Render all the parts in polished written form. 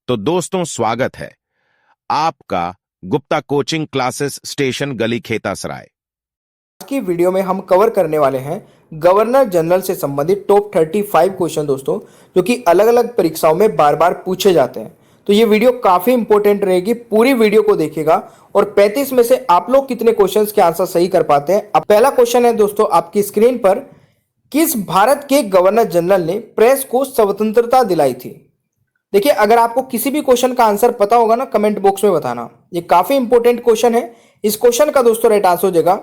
तो दोस्तों स्वागत है आपका गुप्ता कोचिंग क्लासेस स्टेशन गली खेतासराय। आज की वीडियो में हम कवर करने वाले हैं गवर्नर जनरल से संबंधित टॉप 35 क्वेश्चन दोस्तों, जो कि अलग अलग परीक्षाओं में बार बार पूछे जाते हैं। तो ये वीडियो काफी इंपॉर्टेंट रहेगी, पूरी वीडियो को देखिएगा। और 35 में से आप लोग कितने क्वेश्चंस के आंसर सही कर पाते हैं। अब पहला क्वेश्चन है दोस्तों आपकी स्क्रीन पर, किस भारत के गवर्नर जनरल ने प्रेस को स्वतंत्रता दिलाई थी? देखिए, अगर आपको किसी भी क्वेश्चन का आंसर पता होगा ना, कमेंट बॉक्स में बताना। ये काफी इंपॉर्टेंट क्वेश्चन है। इस क्वेश्चन का दोस्तों राइट आंसर हो जाएगा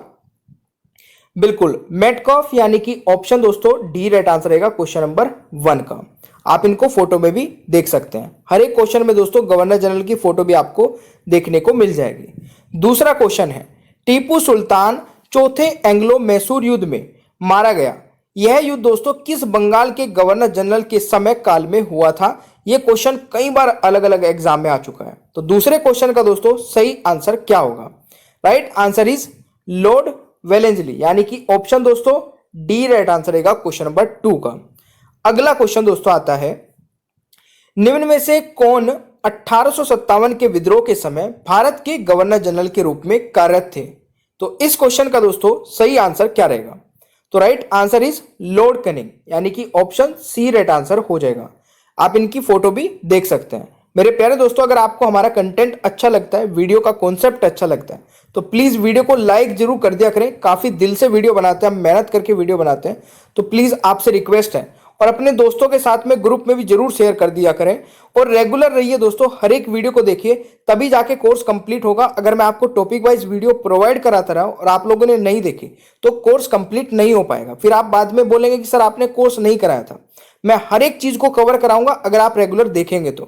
बिल्कुल मेटकॉफ, यानी कि ऑप्शन दोस्तों डी राइट आंसर रहेगा क्वेश्चन नंबर 1 का। आप इनको फोटो में भी देख सकते हैं। हर एक क्वेश्चन में दोस्तों गवर्नर जनरल की फोटो भी आपको देखने को मिल जाएगी। दूसरा क्वेश्चन है, टीपू सुल्तान चौथे एंग्लो मैसूर युद्ध में मारा गया। यह युद्ध दोस्तों किस बंगाल के गवर्नर जनरल के समय काल में हुआ था? यह क्वेश्चन कई बार अलग अलग एग्जाम में आ चुका है। तो दूसरे क्वेश्चन का दोस्तों सही आंसर क्या होगा? राइट आंसर इज लॉर्ड वेलेंसली, यानी कि ऑप्शन दोस्तों डी राइट आंसर रहेगा क्वेश्चन नंबर 2 का। अगला क्वेश्चन दोस्तों आता है, निम्न में से कौन 1857 के विद्रोह के समय भारत के गवर्नर जनरल के रूप में कार्यरत थे? तो इस क्वेश्चन का दोस्तों सही आंसर क्या रहेगा? तो right answer is Lord Canning, यानी कि ऑप्शन सी राइट आंसर हो जाएगा। आप इनकी फोटो भी देख सकते हैं। मेरे प्यारे दोस्तों, अगर आपको हमारा कंटेंट अच्छा लगता है, वीडियो का कॉन्सेप्ट अच्छा लगता है, तो प्लीज वीडियो को लाइक जरूर कर दिया करें। काफी दिल से वीडियो बनाते हैं हम, मेहनत करके वीडियो बनाते हैं। तो प्लीज आपसे रिक्वेस्ट है, और अपने दोस्तों के साथ में ग्रुप में भी जरूर शेयर कर दिया करें। और रेगुलर रहिए दोस्तों, हर एक वीडियो को देखिए, तभी जाके कोर्स कंप्लीट होगा। अगर मैं आपको टॉपिक वाइज वीडियो प्रोवाइड कराता रहा और आप लोगों ने नहीं देखी तो कोर्स कंप्लीट नहीं हो पाएगा। फिर आप बाद में बोलेंगे कि सर आपने कोर्स नहीं कराया था। मैं हर एक चीज को कवर कराऊंगा अगर आप रेगुलर देखेंगे तो।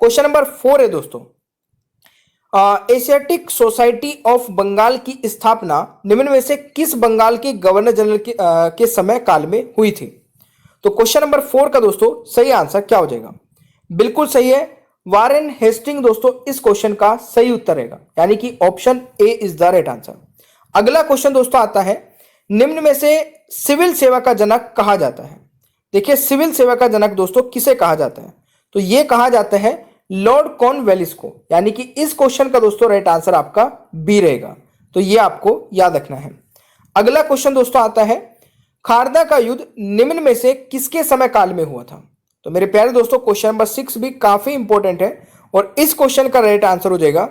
क्वेश्चन नंबर 4 है दोस्तों, एशियाटिक सोसाइटी ऑफ बंगाल की स्थापना निम्न में से किस बंगाल के गवर्नर जनरल के समय काल में हुई थी? तो क्वेश्चन नंबर 4 का दोस्तों सही आंसर क्या हो जाएगा? बिल्कुल सही है, वारेन हेस्टिंग दोस्तों इस क्वेश्चन का सही उत्तर रहेगा, यानी कि option A is the right answer. अगला क्वेश्चन दोस्तों आता है, निम्न में से सिविल सेवा का जनक कहा जाता है? देखिए, सिविल सेवा का जनक दोस्तों किसे कहा जाता है? तो यह कहा जाता है लॉर्ड कॉर्नवालिस को, यानी कि इस क्वेश्चन का दोस्तों राइट आंसर आपका बी रहेगा। तो यह आपको याद रखना है। अगला क्वेश्चन दोस्तों आता है, खारदा का युद्ध निम्न में से किसके समय काल में हुआ था? तो मेरे प्यारे दोस्तों क्वेश्चन नंबर 6 भी काफी इंपॉर्टेंट है, और इस क्वेश्चन का राइट आंसर हो जाएगा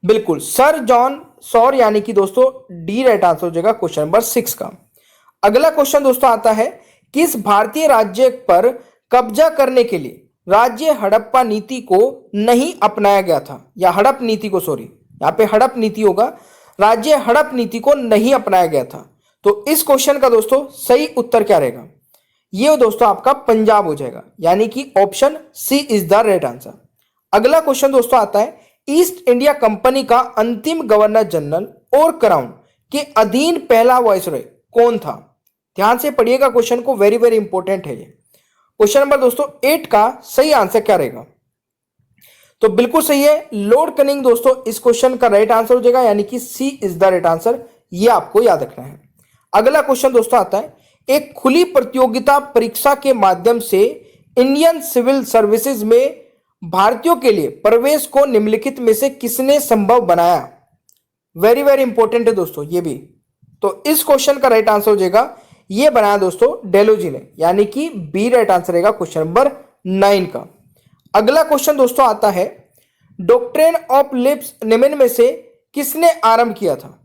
बिल्कुल सर जॉन सॉर, यानी कि दोस्तों डी राइट आंसर हो जाएगा क्वेश्चन नंबर 6 का। अगला क्वेश्चन दोस्तों आता है, किस भारतीय राज्य पर कब्जा करने के लिए राज्य हड़प्पा नीति को नहीं अपनाया गया था? या हड़प नीति को, सॉरी यहां पे हड़प नीति होगा, राज्य हड़प नीति को नहीं अपनाया गया था। तो इस क्वेश्चन का दोस्तों सही उत्तर क्या रहेगा? ये दोस्तों आपका पंजाब हो जाएगा, यानी कि option C is the right answer. अगला क्वेश्चन दोस्तों आता है, ईस्ट इंडिया कंपनी का अंतिम गवर्नर जनरल और क्राउन के अधीन पहला वायसरॉय कौन था? ध्यान से पढ़िएगा क्वेश्चन को, वेरी वेरी इंपॉर्टेंट है ये। क्वेश्चन नंबर दोस्तों 8 का सही आंसर क्या रहेगा? तो बिल्कुल सही है, लॉर्ड कैनिंग दोस्तों इस क्वेश्चन का राइट आंसर हो जाएगा, यानी कि सी इज द राइट आंसर। ये आपको याद रखना है। अगला क्वेश्चन दोस्तों आता है, एक खुली प्रतियोगिता परीक्षा के माध्यम से इंडियन सिविल सर्विसेज में भारतीयों के लिए प्रवेश को निम्नलिखित में से किसने संभव बनाया? वेरी वेरी इंपॉर्टेंट है दोस्तों ये भी। तो इस क्वेश्चन का राइट आंसर हो जाएगा, ये बनाया दोस्तों डेलोजी ने, यानी कि बी राइट आंसर रहेगा क्वेश्चन नंबर 9 का। अगला क्वेश्चन दोस्तों आता है, डॉक्ट्रिन ऑफ लिप्स निम्न में से किसने आरंभ किया था?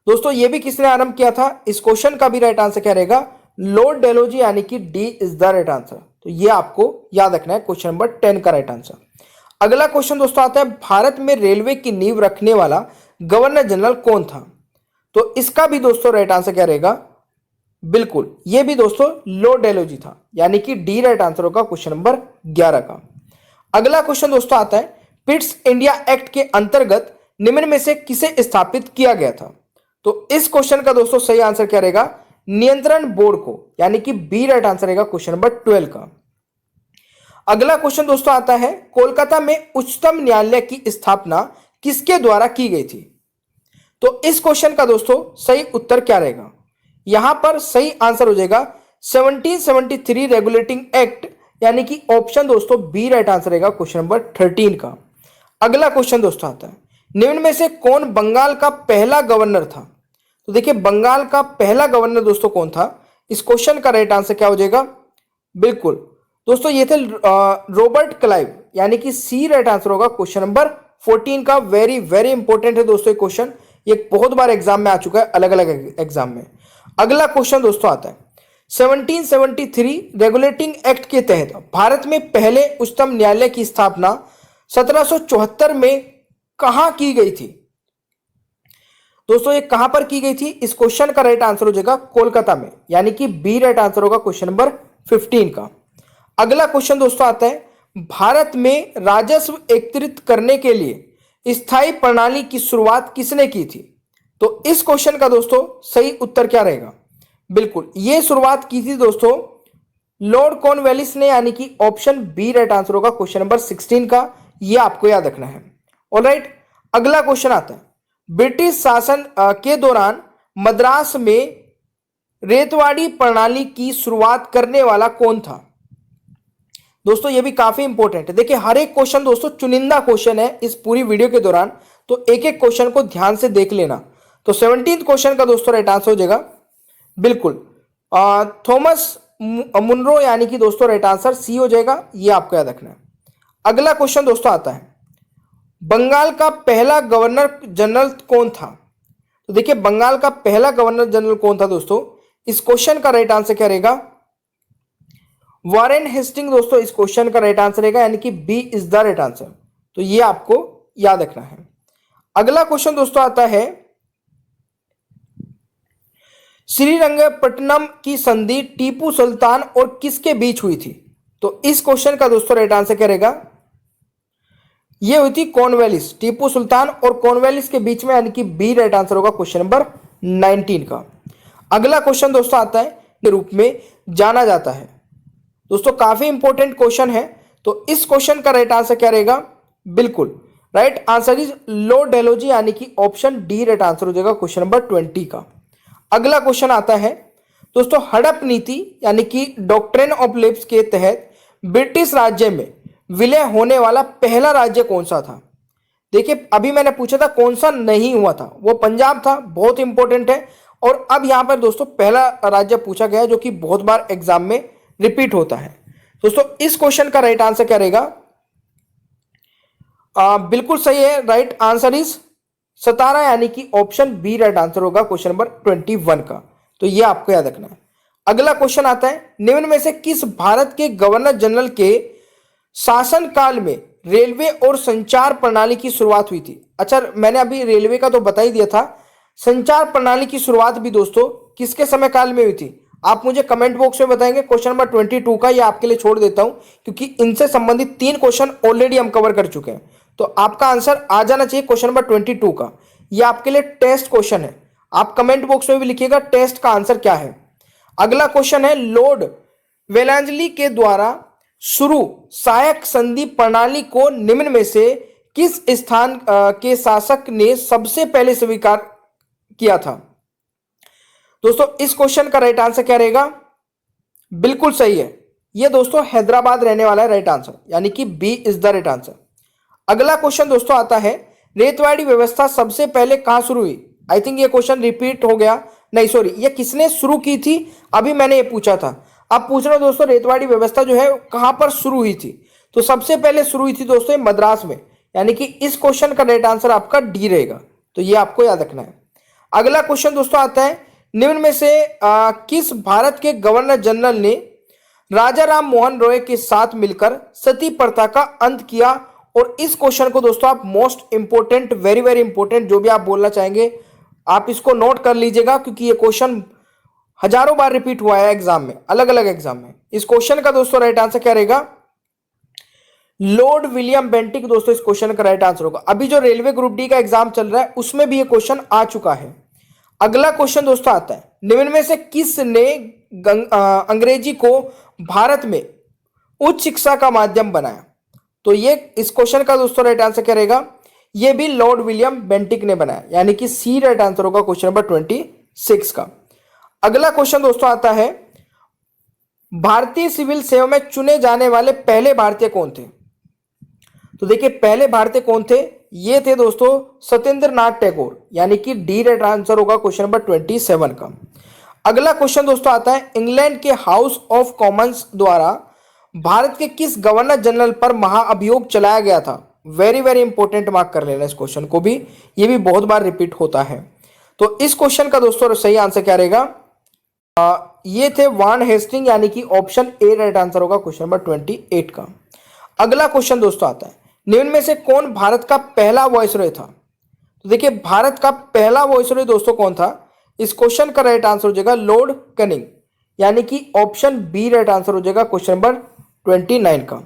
दोस्तों ये भी किसने आरंभ किया था? इस क्वेश्चन का भी राइट आंसर क्या रहेगा? लॉर्ड डेलोजी, यानी कि D is the right answer. तो ये आपको याद रखना है, क्वेश्चन नंबर 10 का राइट आंसर। अगला क्वेश्चन दोस्तों आता है, भारत में रेलवे की नींव रखने वाला गवर्नर जनरल कौन था? तो इसका भी दोस्तों राइट आंसर क्या रहेगा? बिल्कुल ये भी दोस्तों लॉर्ड डेलोजी था, यानी कि डी राइट आंसर होगा क्वेश्चन नंबर 11 का। अगला क्वेश्चन दोस्तों आता है, पिट्स इंडिया एक्ट के अंतर्गत निम्न में से किसे स्थापित किया गया था? तो इस क्वेश्चन का दोस्तों सही आंसर क्या रहेगा? नियंत्रण बोर्ड को, यानी कि बी राइट आंसर रहेगा क्वेश्चन नंबर 12 का। अगला क्वेश्चन दोस्तों आता है, कोलकाता में उच्चतम न्यायालय की स्थापना किसके द्वारा की गई थी? तो इस क्वेश्चन का दोस्तों सही उत्तर क्या रहेगा? यहां पर सही आंसर हो जाएगा 1773 रेगुलेटिंग एक्ट, यानी कि ऑप्शन दोस्तों बी राइट आंसर रहेगा क्वेश्चन नंबर 13 का। अगला क्वेश्चन दोस्तों आता है, निम्न में से कौन बंगाल का पहला गवर्नर था? तो देखिए बंगाल का पहला गवर्नर दोस्तों कौन था? इस क्वेश्चन का राइट आंसर क्या हो जाएगा? बिल्कुल दोस्तों ये थे रॉबर्ट क्लाइव, यानी कि सी राइट आंसर होगा क्वेश्चन नंबर 14 का। वेरी वेरी इंपॉर्टेंट है दोस्तों ये क्वेश्चन, ये बहुत बार एग्जाम में आ चुका है, अलग अलग एग्जाम में। अगला क्वेश्चन दोस्तों आता है, 1773 रेगुलेटिंग एक्ट के तहत भारत में पहले उच्चतम न्यायालय की स्थापना 1774 में कहां की गई थी? दोस्तों ये कहां पर की गई थी? इस क्वेश्चन का राइट आंसर हो जाएगा कोलकाता में, यानी कि बी राइट आंसर होगा क्वेश्चन नंबर 15 का। अगला क्वेश्चन दोस्तों आता है, भारत में राजस्व एकत्रित करने के लिए स्थायी प्रणाली की शुरुआत किसने की थी? तो इस क्वेश्चन का दोस्तों सही उत्तर क्या रहेगा? बिल्कुल ये शुरुआत की थी दोस्तों लॉर्ड कॉर्नवालिस ने, यानी कि ऑप्शन बी राइट आंसर होगा क्वेश्चन नंबर 16 का। यह आपको याद रखना है। ऑलराइट, अगला क्वेश्चन आता है, ब्रिटिश शासन के दौरान मद्रास में रेतवाड़ी प्रणाली की शुरुआत करने वाला कौन था? दोस्तों ये भी काफी इंपॉर्टेंट है। देखिए हर एक क्वेश्चन दोस्तों चुनिंदा क्वेश्चन है इस पूरी वीडियो के दौरान, तो एक एक क्वेश्चन को ध्यान से देख लेना। तो 17th क्वेश्चन का दोस्तों राइट आंसर हो जाएगा बिल्कुल थॉमस मुनरो, यानी कि दोस्तों राइट आंसर सी हो जाएगा, ये आपको याद रखना है। अगला क्वेश्चन दोस्तों आता है, बंगाल का पहला गवर्नर जनरल कौन था? तो देखिए बंगाल का पहला गवर्नर जनरल कौन था दोस्तों? इस क्वेश्चन का राइट आंसर क्या रहेगा? वॉरेन हेस्टिंग दोस्तों इस क्वेश्चन का राइट आंसर रहेगा, यानी कि B is the right answer. तो ये आपको याद रखना है। अगला क्वेश्चन दोस्तों आता है, श्रीरंगपट्टनम की संधि टीपू सुल्तान और किसके बीच हुई थी? तो इस क्वेश्चन का दोस्तों राइट आंसर क्या रहेगा? ये हुई थी कॉर्नवालिस, टीपू सुल्तान और कॉर्नवालिस के बीच में, यानी कि बी राइट आंसर होगा क्वेश्चन नंबर 19 का। अगला क्वेश्चन दोस्तों आता है के रूप में जाना जाता है। दोस्तों काफी इंपॉर्टेंट क्वेश्चन है, तो इस क्वेश्चन का राइट आंसर क्या रहेगा? बिल्कुल right answer is Lord Dalhousie, यानी कि ऑप्शन डी राइट आंसर हो जाएगा क्वेश्चन नंबर 20 का। अगला क्वेश्चन आता है दोस्तों, हड़प नीति यानी कि डॉक्ट्रिन ऑफ लैप्स के तहत ब्रिटिश राज्य में विलय होने वाला पहला राज्य कौन सा था? देखिए अभी मैंने पूछा था कौन सा नहीं हुआ था, वो पंजाब था, बहुत इंपॉर्टेंट है। और अब यहां पर दोस्तों पहला राज्य पूछा गया है जो कि बहुत बार एग्जाम में रिपीट होता है। दोस्तों इस क्वेश्चन का राइट आंसर क्या रहेगा? बिल्कुल सही है, राइट आंसर इज सतारा, यानी कि ऑप्शन बी राइट आंसर होगा क्वेश्चन नंबर 21 का। तो ये आपको याद रखना है। अगला क्वेश्चन आता है, निम्न में से किस भारत के गवर्नर जनरल के शासन काल में रेलवे और संचार प्रणाली की शुरुआत हुई थी? अच्छा मैंने अभी रेलवे का तो बता ही दिया था, संचार प्रणाली की शुरुआत भी दोस्तों किसके समय काल में हुई थी? आप मुझे कमेंट बॉक्स में बताएंगे। क्वेश्चन नंबर 22 का ये आपके लिए छोड़ देता हूं, क्योंकि इनसे संबंधित 3 क्वेश्चन ऑलरेडी हम कवर कर चुके हैं, तो आपका आंसर आ जाना चाहिए क्वेश्चन नंबर 22 का। ये आपके लिए टेस्ट क्वेश्चन है, आप कमेंट बॉक्स में भी लिखिएगा टेस्ट का आंसर क्या है। अगला क्वेश्चन है, लॉर्ड वेलेंसली के द्वारा शुरू सहायक संधि प्रणाली को निम्न में से किस स्थान के शासक ने सबसे पहले स्वीकार किया था? दोस्तों इस क्वेश्चन का राइट आंसर क्या रहेगा? बिल्कुल सही है, यह दोस्तों हैदराबाद रहने वाला है राइट आंसर, यानी कि B is the right answer. अगला क्वेश्चन दोस्तों आता है, रेतवाड़ी व्यवस्था सबसे पहले कहां शुरू हुई? आई थिंक ये क्वेश्चन रिपीट हो गया, नहीं सॉरी, ये किसने शुरू की थी? अभी मैंने ये पूछा था, अब पूछ रहा हूं दोस्तों रेतवाड़ी व्यवस्था जो है कहां पर शुरू हुई थी? तो सबसे पहले शुरू हुई थी दोस्तों मद्रास में, यानी कि इस क्वेश्चन का राइट आंसर आपका डी रहेगा। तो ये आपको याद रखना है। अगला क्वेश्चन दोस्तों आता है, निम्न में से किस भारत के गवर्नर जनरल ने राजा राम मोहन रॉय के साथ मिलकर सती प्रथा का अंत किया? और इस क्वेश्चन को दोस्तों आप most important, very very important, जो भी आप बोलना चाहेंगे आप इसको नोट कर लीजिएगा, क्योंकि ये क्वेश्चन हजारों बार रिपीट हुआ है एग्जाम में, अलग अलग एग्जाम में। इस क्वेश्चन का दोस्तों राइट आंसर क्या रहेगा? लॉर्ड विलियम बेंटिक दोस्तों इस क्वेश्चन का राइट आंसर होगा। अभी जो रेलवे ग्रुप डी का एग्जाम चल रहा है उसमें भी ये क्वेश्चन आ चुका है। अगला क्वेश्चन दोस्तों आता है, निम्न में से किसने अंग्रेजी को भारत में उच्च शिक्षा का माध्यम बनाया? तो ये इस क्वेश्चन का दोस्तों राइट आंसर क्या रहेगा? ये भी लॉर्ड विलियम बेंटिक ने बनाया, यानी कि सी राइट आंसर होगा क्वेश्चन नंबर 26 का। अगला क्वेश्चन दोस्तों आता है, भारतीय सिविल सेवा में चुने जाने वाले पहले भारतीय कौन थे? तो देखिए पहले भारतीय कौन थे, ये थे दोस्तों सत्येंद्र नाथ टैगोर, यानी कि डी राइट आंसर होगा क्वेश्चन नंबर 27 का। अगला क्वेश्चन दोस्तों आता है, इंग्लैंड के हाउस ऑफ कॉमन्स द्वारा भारत के किस गवर्नर जनरल पर महाअभियोग चलाया गया था? वेरी वेरी इंपॉर्टेंट, मार्क कर लेना इस क्वेश्चन को भी, ये भी बहुत बार रिपीट होता है। तो इस क्वेश्चन का दोस्तों सही आंसर क्या रहेगा? ये थे वॉरेन हेस्टिंग, यानी कि ऑप्शन ए राइट आंसर होगा क्वेश्चन नंबर 28 का। अगला क्वेश्चन दोस्तों आता है, निम्न में से कौन भारत का पहला वॉइसरॉय था? तो देखिए भारत का पहला वॉइसरॉय दोस्तों कौन था? इस क्वेश्चन का राइट आंसर हो जाएगा लॉर्ड कैनिंग, यानी कि ऑप्शन बी राइट आंसर हो जाएगा क्वेश्चन नंबर 29 का।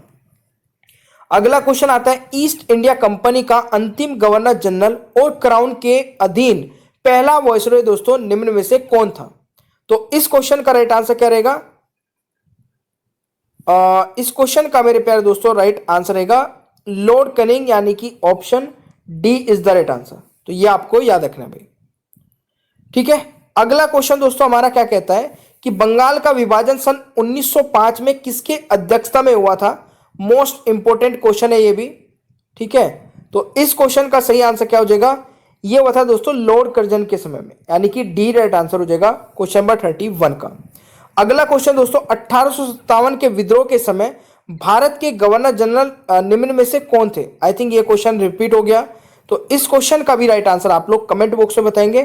अगला क्वेश्चन आता है, ईस्ट इंडिया कंपनी का अंतिम गवर्नर जनरल और क्राउन के अधीन पहला वॉइसरॉय दोस्तों निम्न में से कौन था? तो इस क्वेश्चन का राइट आंसर क्या रहेगा? इस क्वेश्चन का मेरे प्यारे दोस्तों राइट आंसर रहेगा लॉर्ड कैनिंग, यानी कि option D is the right answer. तो ये आपको याद रखना भाई, ठीक है। अगला क्वेश्चन दोस्तों हमारा क्या कहता है कि बंगाल का विभाजन सन 1905 में किसके अध्यक्षता में हुआ था? मोस्ट इंपोर्टेंट क्वेश्चन है ये भी, ठीक है। तो इस क्वेश्चन का सही आंसर क्या हो जाएगा? ये हुआ था दोस्तों लॉर्ड कर्जन के समय में, यानी कि डी राइट आंसर हो जाएगा क्वेश्चन नंबर 31 का। अगला क्वेश्चन दोस्तों, 1857 के विद्रोह के समय भारत के गवर्नर जनरल निम्न में से कौन थे? आई थिंक ये क्वेश्चन रिपीट हो गया, तो इस क्वेश्चन का भी राइट आंसर आप लोग कमेंट बॉक्स में बताएंगे।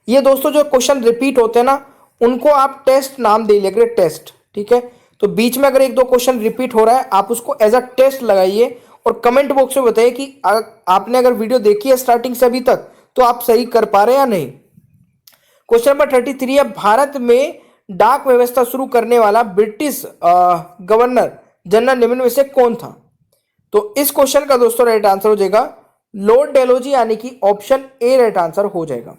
ये दोस्तों जो क्वेश्चन रिपीट होते हैं ना, उनको आप टेस्ट नाम दे लीजिए, टेस्ट, ठीक है। तो बीच में अगर एक दो क्वेश्चन रिपीट हो रहा है, आप उसको एज अ टेस्ट लगाइए और कमेंट बॉक्स में बताइए कि आपने अगर वीडियो देखी है स्टार्टिंग से अभी तक तो आप सही कर पा रहे हैं या नहीं। क्वेश्चन नंबर 33 है, भारत में डाक व्यवस्था शुरू करने वाला ब्रिटिश गवर्नर जनरल निम्न में से कौन था? तो इस क्वेश्चन का दोस्तों राइट आंसर हो जाएगा लॉर्ड डेलोजी, यानी कि ऑप्शन ए राइट आंसर हो जाएगा।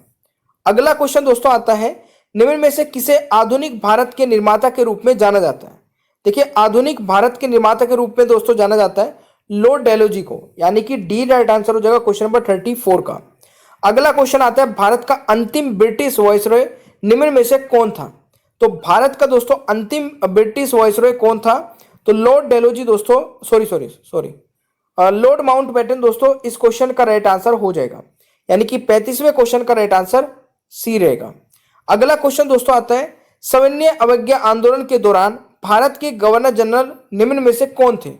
अगला क्वेश्चन दोस्तों आता है, निम्न में से किसे आधुनिक भारत के निर्माता के रूप में जाना जाता है? देखिए आधुनिक भारत के निर्माता के रूप में दोस्तों जाना जाता है लॉर्ड डेलोजी को, यानी कि डी राइट आंसर हो जाएगा क्वेश्चन नंबर 34 का। अगला क्वेश्चन आता है, भारत का अंतिम ब्रिटिश वॉइसरॉय निम्न में से कौन था? तो भारत का दोस्तों अंतिम ब्रिटिश वॉइसरॉय कौन था? तो लॉर्ड डेलोजी दोस्तों, सॉरी लॉर्ड माउंटबेटन दोस्तों इस क्वेश्चन का राइट आंसर हो जाएगा, यानी कि 35वें क्वेश्चन का राइट आंसर सी रहेगा। अगला क्वेश्चन दोस्तों आता है, सविनय अवज्ञा आंदोलन के दौरान भारत के गवर्नर जनरल निम्न में से कौन थे?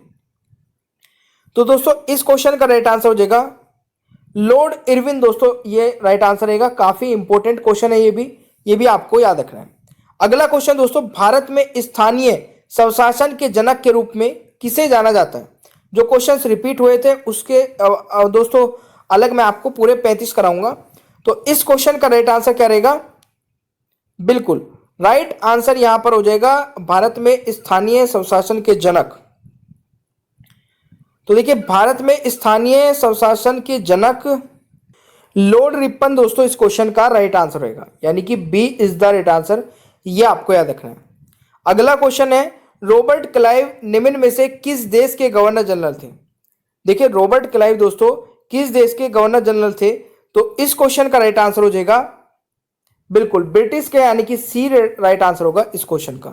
तो दोस्तों इस क्वेश्चन का राइट आंसर हो जाएगा लॉर्ड इरविन दोस्तों, ये राइट आंसर रहेगा। काफी इंपॉर्टेंट क्वेश्चन है ये भी आपको याद रखना है। अगला क्वेश्चन दोस्तों, भारत में स्थानीय स्वशासन के जनक के रूप में किसे जाना जाता है? जो क्वेश्चंस रिपीट हुए थे उसके दोस्तों अलग मैं आपको पूरे 35 कराऊंगा। तो इस क्वेश्चन का राइट आंसर क्या रहेगा? बिल्कुल राइट आंसर यहां पर हो जाएगा भारत में स्थानीय स्वशासन के जनक। तो देखिए भारत में स्थानीय स्वशासन के जनक लॉर्ड रिपन दोस्तों इस क्वेश्चन का राइट आंसर रहेगा, यानी कि B is the right answer, ये आपको याद रखना है। अगला क्वेश्चन है, रॉबर्ट क्लाइव निम्न में से किस देश के गवर्नर जनरल थे? देखिए रॉबर्ट क्लाइव दोस्तों किस देश के गवर्नर जनरल थे? तो इस क्वेश्चन का राइट आंसर हो जाएगा बिल्कुल ब्रिटिश के, यानी कि सी राइट आंसर होगा इस क्वेश्चन का।